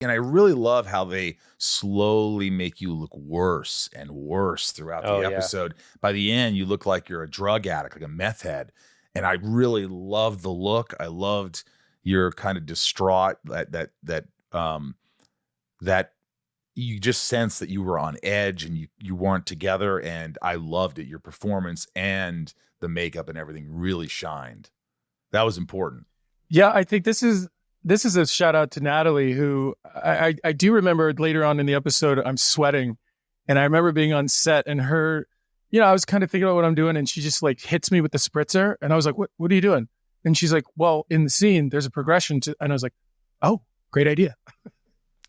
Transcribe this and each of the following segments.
And I really love how they slowly make you look worse and worse throughout the episode. By the end, you look like you're a drug addict, like a meth head. And I really loved the look. I loved your kind of distraught that you just sense that you were on edge and you weren't together. And I loved it. Your performance and the makeup and everything really shined. That was important. Yeah, I think this is a shout out to Natalie, who I do remember later on in the episode, I'm sweating. And I remember being on set and her, I was kind of thinking about what I'm doing. And she just like hits me with the spritzer. And I was like, what are you doing? And she's like, well, in the scene, there's a progression to, and I was like, oh, great idea.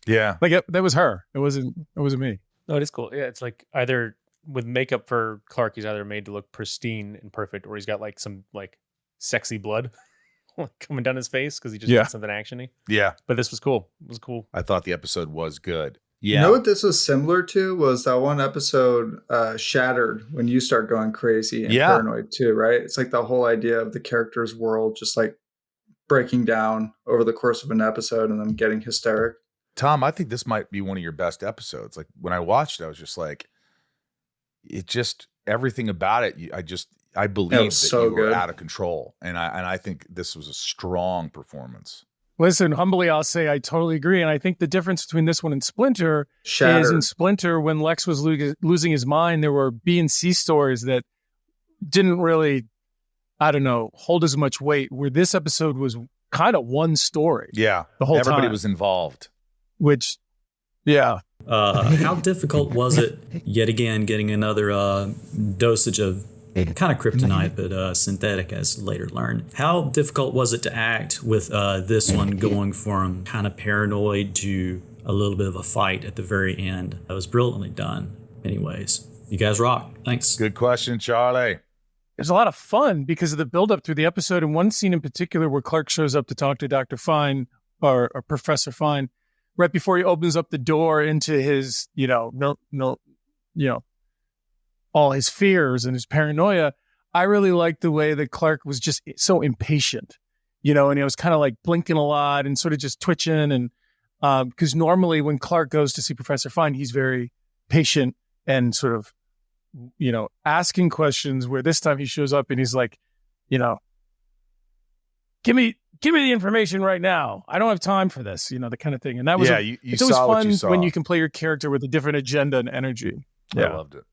Yeah. Like that was her. It wasn't me. No, it is cool. Yeah. It's like either with makeup for Clark, he's either made to look pristine and perfect, or he's got like some like sexy blood coming down his face because he just did something actiony. Yeah. But this was cool. It was cool. I thought the episode was good. Yeah. You know what this was similar to was that one episode, Shattered, when you start going crazy and paranoid too, right? It's like the whole idea of the character's world just like breaking down over the course of an episode and then getting hysteric. Tom, I think this might be one of your best episodes. Like when I watched it, I was just like, everything about it. I believe that you were out of control. And I think this was a strong performance. Listen, humbly, I'll say I totally agree. And I think the difference between this one and Splinter is in Splinter, when Lex was losing his mind, there were B and C stories that didn't really, hold as much weight, where this episode was kind of one story. Yeah. The whole Everybody time was involved. Which, yeah. How difficult was it, yet again, getting another dosage of kind of kryptonite, but synthetic, as later learned? How difficult was it to act with this one going from kind of paranoid to a little bit of a fight at the very end? That was brilliantly done. Anyways, you guys rock. Thanks. Good question, Charlie. There's a lot of fun because of the buildup through the episode, and one scene in particular where Clark shows up to talk to Dr. Fine or Professor Fine right before he opens up the door into his, all his fears and his paranoia. I really liked the way that Clark was just so impatient, and he was kind of like blinking a lot and sort of just twitching. And because normally when Clark goes to see Professor Fine, he's very patient and sort of, asking questions, where this time he shows up and he's like, give me the information right now. I don't have time for this, the kind of thing. And that was, it's always fun when you can play your character with a different agenda and energy. I loved it.